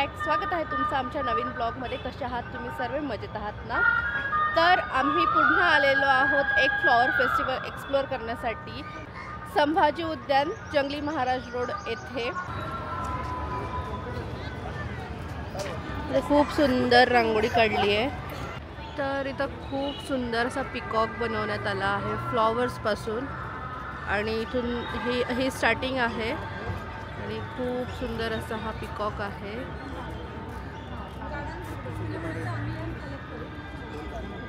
Back. स्वागत आहे तुमचं आमच्या नवीन ब्लॉगमध्ये. कसे आहात तुम्ही सर्व? मजेत आहात ना? तर आम्ही पुन्हा आलेलो आहोत एक फ्लॉवर फेस्टिवल एक्सप्लोअर करण्यासाठी संभाजी उद्यान, जंगली महाराज रोड येथे. खूप सुंदर रांगोळी काढली आहे. तर इथं खूप सुंदर असा पिकॉक बनवण्यात आला आहे फ्लॉवर्सपासून, आणि इथून ही स्टार्टिंग आहे आणि खूप सुंदर असा हा पिकॉक आहे.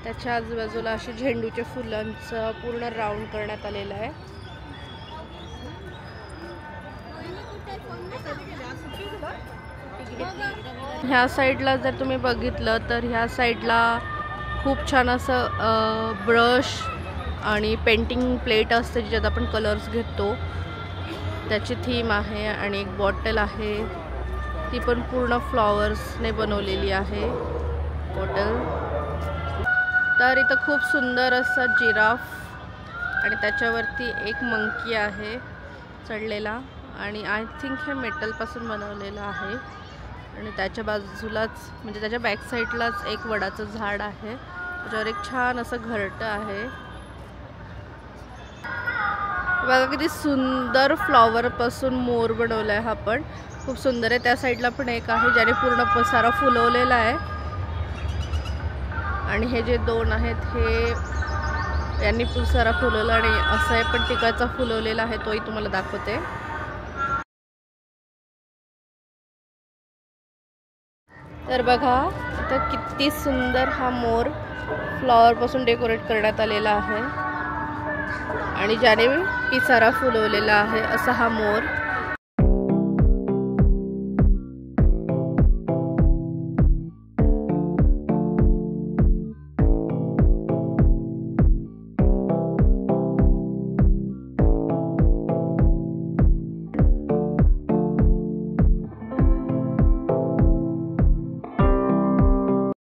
त्याच्या आजूबाजूला अशी झेंडूच्या फुलांचं पूर्ण राऊंड करण्यात आलेलं आहे. ह्या साईडला जर तुम्ही बघितलं तर ह्या साईडला खूप छान असं ब्रश आणि पेंटिंग प्लेट असते ज्यात आपण कलर्स घेतो, त्याची थीम आहे. आणि एक बॉटल आहे, ती पण पूर्ण फ्लॉवर्सने बनवलेली आहे बॉटल. तर इथं खूप सुंदर असा जिराफ आणि त्याच्यावरती एक मंकी आहे चढलेला, आणि आय थिंक हे मेटलपासून बनवलेलं आहे. आणि त्याच्या बाजूलाच म्हणजे त्याच्या बॅक साईडलाच एक वडाचं झाड आहे, त्याच्यावर एक छान असं घरटं आहे. बघा किती सुंदर फ्लॉवरपासून मोर बनवला आहे हा, पण खूप सुंदर आहे. त्या साईडला पण एक आहे ज्याने पूर्ण पसारा फुलवलेला आहे. आणि हे जे दोन आहेत हे यांनी पसारा फुलवला आणि असं आहे, पण टिकाचा फुलवलेला आहे, तोही तुम्हाला दाखवते. तर बघा इथं किती सुंदर हा मोर फ्लॉवरपासून डेकोरेट करण्यात आलेला आहे, आणि ज्याने पिसारा फुलवलेला आहे असा हा मोर.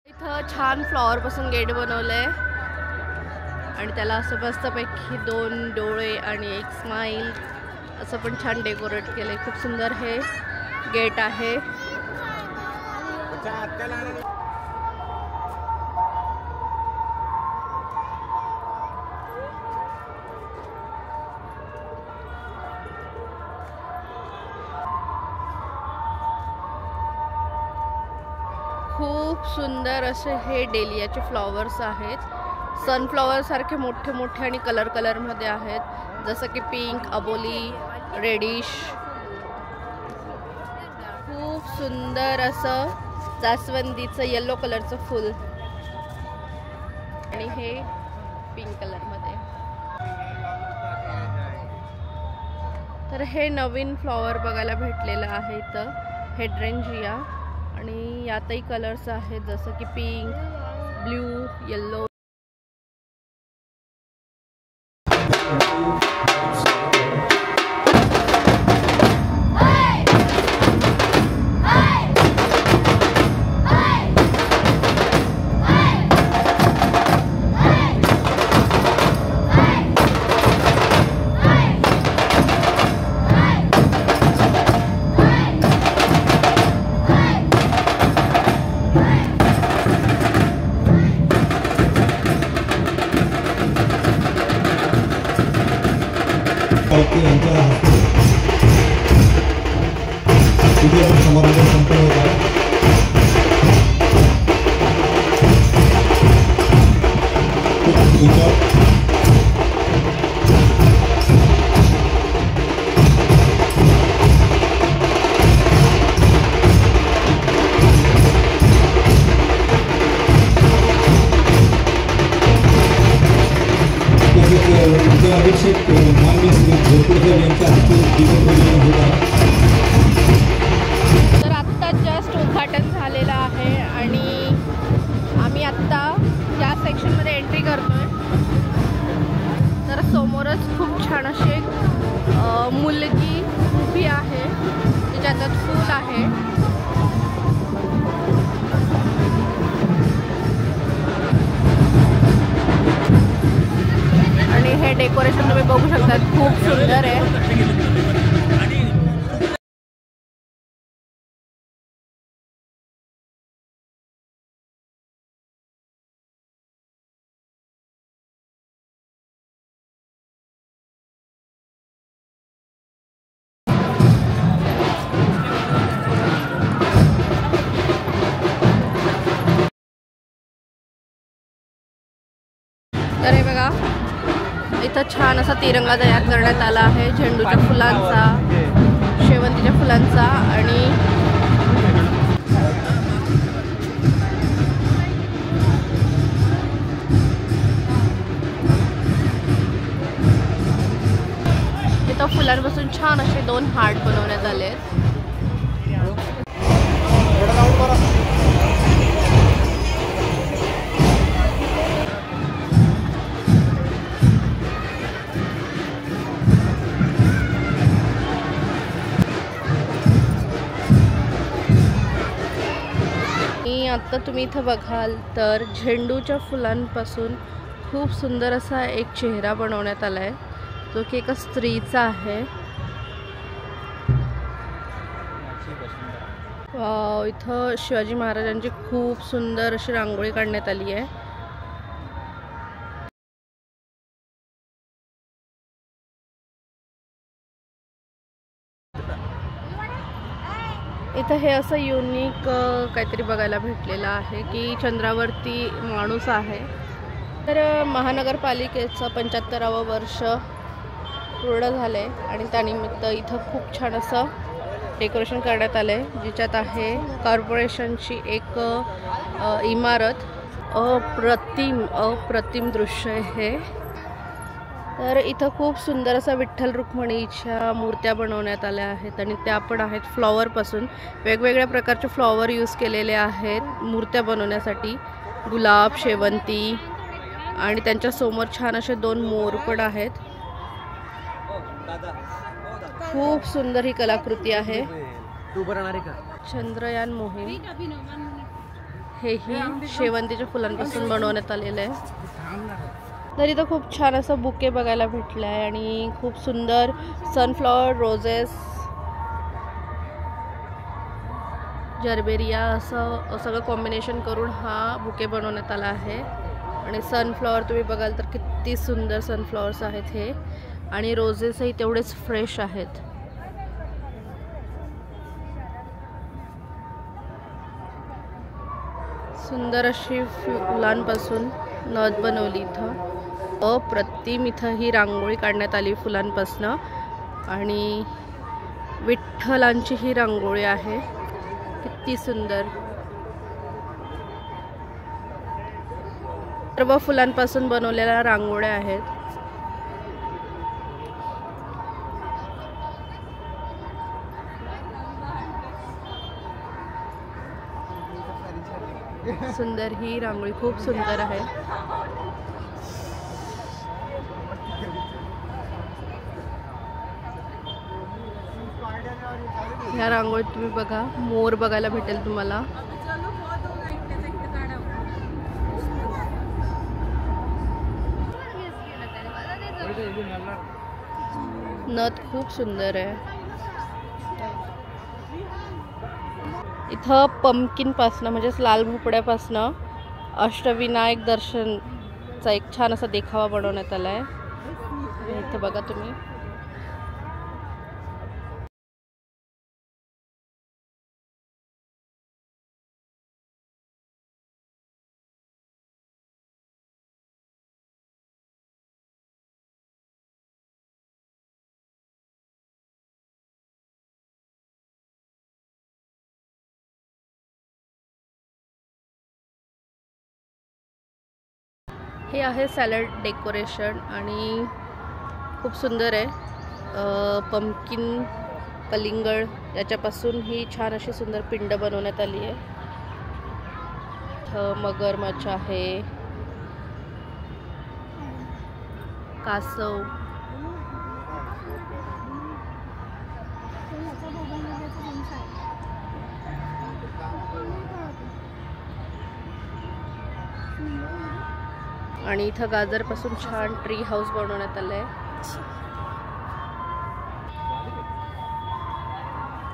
इथं छान फ्लॉवरपासून गेट बनवलंय, आणि त्याला असं मस्तपैकी दोन डोळे आणि एक स्माईल असं पण छान डेकोरेट केलंय. खूप सुंदर हे गेट आहे. खूप सुंदर असे हे डेलियाचे फ्लॉवर्स आहेत. सनफ्लॉवर सारखे मोठे मोठे आणि कलर कलर मध्ये आहेत, जसं की पिंक, अबोली, रेडिश. खूप सुंदर असं जास्वंदीचं येलो कलरचं फुल, आणि हे पिंक कलर मध्ये. तर हे नवीन फ्लॉवर बघायला भेटलेलं आहे इथं, हेड्रेंजिया. आणि यातही कलर्स आहेत जसं की पिंक, ब्ल्यू, येल्लो. समारंभ संपन्न होता. अभिषेक मान्य जोरपूरकर यांच्या हस्ते दिवस होता. तर आत्ता जस्ट उद्घाटन झालेलं आहे, आणि आम्ही आत्ता या सेक्शनमध्ये एंट्री करतोय. तर समोरच खूप छान अशी एक मुलगी उभी आहे, ज्याच्यात फूल आहे. आणि हे डेकोरेशन तुम्ही बघू शकता, खूप सुंदर आहे. इथं छान असा तिरंगा तयार करण्यात आला आहे झेंडूच्या फुलांचा, शेवंतीच्या फुलांचा. आणि इथं फुलांपासून छान असे 2 हार्ट बनवण्यात आले आहेत. आता तुम्ही इथं बघाल तर झेंडूच्या फुलांपासून खूप सुंदर असा एक चेहरा बनवण्यात आला आहे, जो की एका स्त्रीचा आहे. इथं शिवाजी महाराजांची खूप सुंदर अशी रांगोळी काढण्यात आली आहे. इथं हे असं युनिक काहीतरी बघायला भेटलेलं आहे की चंद्रावरती माणूस आहे. तर महानगरपालिकेचं 75वं वर्ष पूर्ण झालं आहे आणि त्यानिमित्त इथं खूप छान असं डेकोरेशन करण्यात आलं आहे, ज्याच्यात आहे कॉर्पोरेशनची एक इमारत. अप्रतिम दृश्य आहे हे. तर इथं खूप सुंदर असा विठ्ठल रुक्मिणीच्या मूर्त्या बनवण्यात आल्या आहेत आणि त्या पण आहेत फ्लॉवरपासून. वेगवेगळ्या प्रकारचे फ्लॉवर यूज केलेले आहेत मूर्त्या बनवण्यासाठी. गुलाब, शेवंती आणि त्यांच्या समोर छान असे 2 मोर पण आहेत. खूप सुंदर ही कलाकृती आहे. चंद्रयान मोहीम हेही शेवंतीच्या फुलांपासून बनवण्यात आलेलं आहे. तर इथं खूप छान असं बुके बघायला भेटलं आहे आणि खूप सुंदर सनफ्लॉवर, रोजेस, जर्बेरिया असं सगळं कॉम्बिनेशन करून हा बुके बनवण्यात आला आहे. आणि सनफ्लॉवर तुम्ही बघाल तर किती सुंदर सनफ्लॉवर्स आहेत हे. आणि रोजेसही तेवढेच फ्रेश आहेत. सुंदर अशी फुलांपासून नथ बनवली इथं. अप्रतिम इथं ही रांगोळी काढण्यात आली फुलांपासनं. आणि विठ्ठलांची ही रांगोळी आहे, किती सुंदर. सर्व फुलांपासून बनवलेल्या रांगोळ्या आहेत. सुंदर ही रांगोळी खूप सुंदर आहे. ह्या रांगोळीत तुम्ही बघा मोर बघायला भेटेल तुम्हाला. नथ खूप सुंदर आहे. इथं पंपकिनपासनं म्हणजेच लाल भोपळ्यापासनं अष्टविनायक दर्शनचा एक छान असा देखावा बनवण्यात आला आहे. इथं बघा तुम्ही. हे आहे सॅलड डेकोरेशन आणि खूप सुंदर आहे. पंपकिन, कलिंगड याच्यापासून ही छान अशी सुंदर पिंड बनवण्यात आली आहे. इथं मगरमच्छ आहे, कासव, आणि इथं गाजरपासून छान ट्री हाऊस बनवण्यात आलं आहे.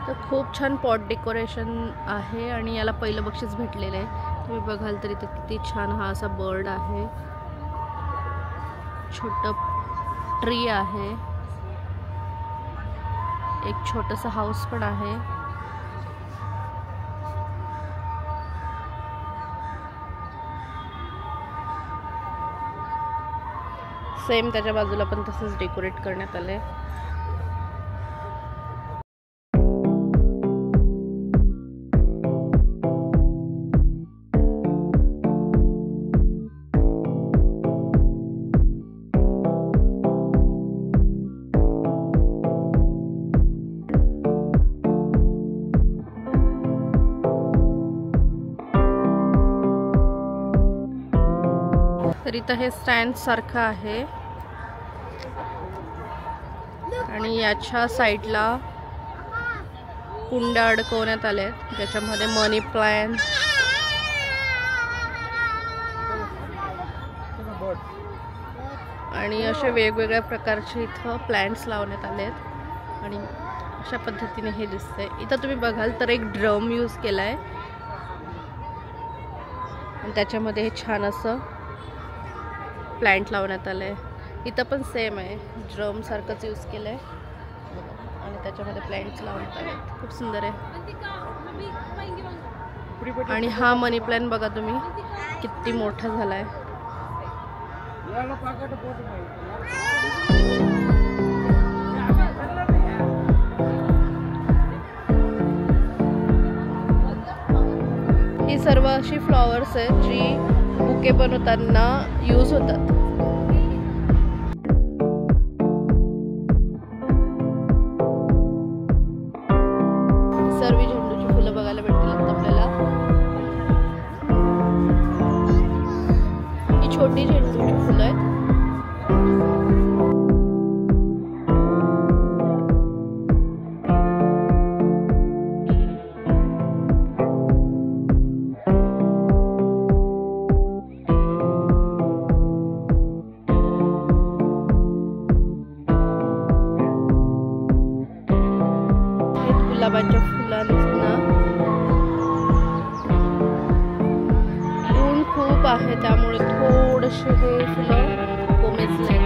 तर खूप छान पॉट डेकोरेशन आहे आणि याला पहिलं बक्षीस भेटलेलं आहे. तुम्ही बघाल तर इथं किती छान हा असा बर्ड आहे, छोटं ट्री आहे, एक छोटंसं हाऊस पण आहे. सेम त्याच्या बाजूला पण तसंच डेकोरेट करण्यात आलंय. तर इथं हे स्टँड सारखं आहे आणि याच्या साईडला कुंड्या अडकवण्यात आल्या आहेत ज्याच्यामध्ये मनी प्लांट आणि असे वेगवेगळ्या प्रकारचे इथं प्लांट्स लावण्यात आले आहेत आणि अशा पद्धतीने हे दिसतंय. इथं तुम्ही बघाल तर एक ड्रम यूज केलाय आणि त्याच्यामध्ये हे छान असं प्लांट लावण्यात आलंय. इथं पण सेम आहे, ड्रम सारखंच यूज केलंय आणि त्याच्यामध्ये प्लांट्स लावण्यात आले. खूप सुंदर आहे. आणि हा मनी प्लांट बघा तुम्ही किती मोठा झालाय. ही सर्व अशी फ्लॉवर्स आहेत जी बुके बनवताना यूज होतात. सर्व झेंडूची फुलं बघायला भेटतील आपल्याला. ही छोटी झेंडूची फुलं आहेत. गुलाबाच्या फुलांना ऊन खूप आहे त्यामुळे थोडेसे हे फुलं कोमेजले.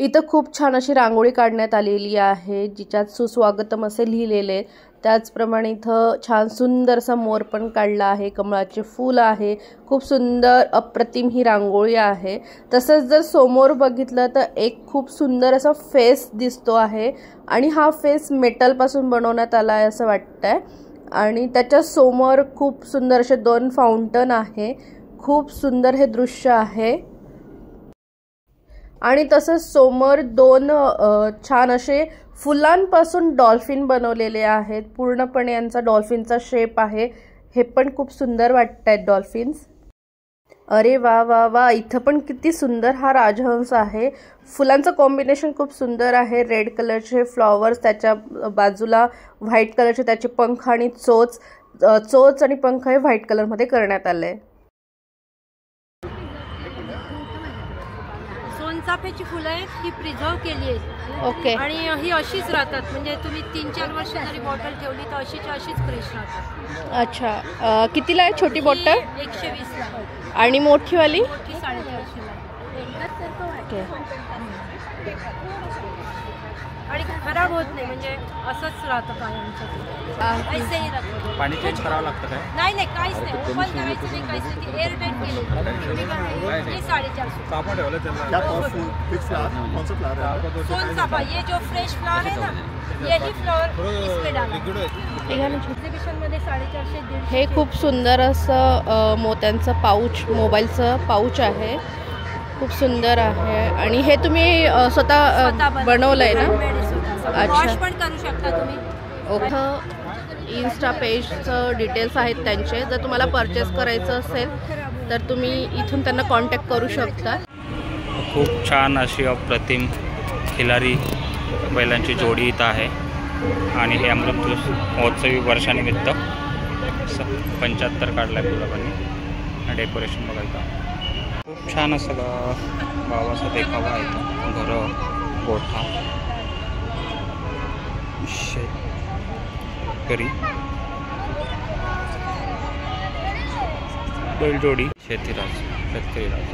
इथं खूप छान अशी रांगोळी काढण्यात आलेली आहे जिच्यात सुस्वागतम असे लिहिलेले. त्याचप्रमाणे इथं छान सुंदरसा मोर पण काढला आहे, कमळाचे फूल आहे. खूप सुंदर अप्रतिम ही रांगोळी आहे. तसंच जर समोर बघितलं तर एक खूप सुंदर असा फेस दिसतो आहे आणि हा फेस मेटलपासून बनवण्यात आला आहे असं वाटतंय. आणि त्याच्या समोर खूप सुंदर असे 2 फाउंटन आहे. खूप सुंदर हे दृश्य आहे. आणि तसंच समोर 2 छान असे फुलांपासून डॉल्फिन बनवलेले आहेत, पूर्णपणे यांचा डॉल्फिनचा शेप आहे. हे पण खूप सुंदर वाटतायत डॉल्फिन्स. अरे वा वा वा, इथं पण किती सुंदर हा राजहंस आहे. फुलांचं कॉम्बिनेशन खूप सुंदर आहे. रेड कलरचे फ्लॉवर्स, त्याच्या बाजूला व्हाईट कलरचे त्याचे पंख आणि चोच आणि पंख हे व्हाईट कलरमध्ये करण्यात आले. सोनचाफ्याची फुलं आहेत, ही प्रिझर्व केली आहेत. ओके. आणि ही अशीच राहतात, म्हणजे तुम्ही 3-4 वर्ष जरी बॉटल ठेवली तर अशीच फ्रेश राहतात. अच्छा, कितीला आहे छोटी बॉटल? 120 ला. आणि मोठीवाली? मोठी 450 ला. ओके. आणि खराब होत नाही, म्हणजे असंच राहतं कायमचं. पाणी चेंज करावं लागतं काय? नाही काहीच नाही, ओपन करायचं नाही, काहीच नाही. एअर टाईट केले. 450. सोनचाफा, ये जो फ्रेश फ्लावर है ना, यही फ्लावर इसमें डाला. एक्झिबिशन मध्ये 450-150. हे खूप सुंदर असं मोत्यांचं पाऊच, मोबाईलचं पाऊच आहे. खूप सुंदर आहे. आणि हे तुम्ही स्वतः बनवलंय ना? वॉश पण करू शकता तुम्ही. ओके. इन्स्टा पेजचं डिटेल्स आहेत त्यांचे. जर तुम्हाला परचेस करायचं असेल तर तुम्ही इथून त्यांना कॉन्टॅक्ट करू शकता. खूप छान अशी अप्रतिम खिलारी बैलांची जोडी इथं आहे. आणि हे अमृत महोत्सवी वर्षानिमित्त 75 काढला आहे गुलाबांनी. डेकोरेशन बघायचं खूप छान असं गावाचा देखावा आहे. घरं, गोठा, शेतकरी, बैलजोडी, शेतकरी राज.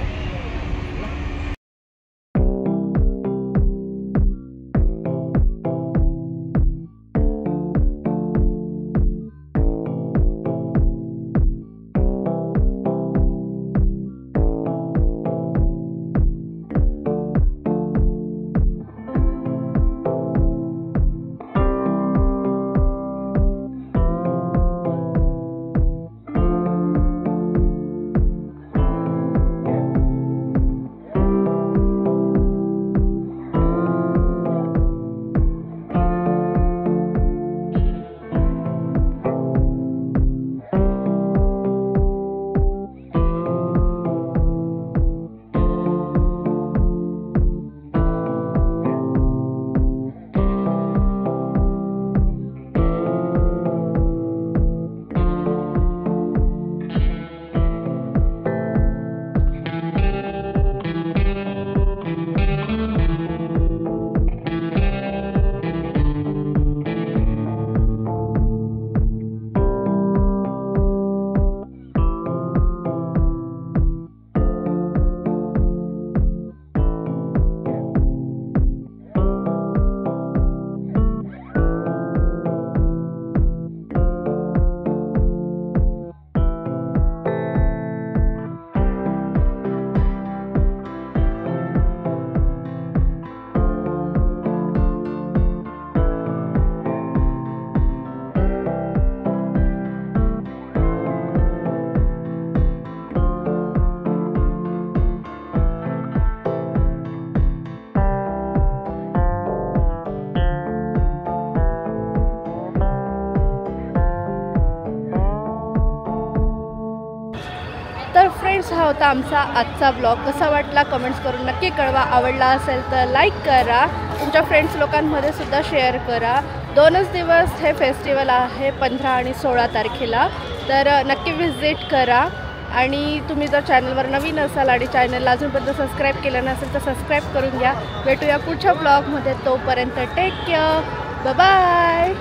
तर फ्रेंड्स, हा होता आमचा आजचा ब्लॉग. कसा वाटला कमेंट्स करून नक्की कळवा. आवडला असेल तर लाईक करा, तुमच्या फ्रेंड्स लोकांमध्ये सुद्धा शेअर करा. 2च दिवस हे फेस्टिवल आहे, 15 आणि 16 तारखेला. तर नक्की व्हिजिट करा. आणि तुम्ही जर चॅनलवर नवीन असाल आणि चॅनलला अजूनपर्यंत सबस्क्राईब केलं नसेल तर सबस्क्राईब करून घ्या. भेटूया पुढच्या ब्लॉगमध्ये. तोपर्यंत टेक केअर, बाय बाय.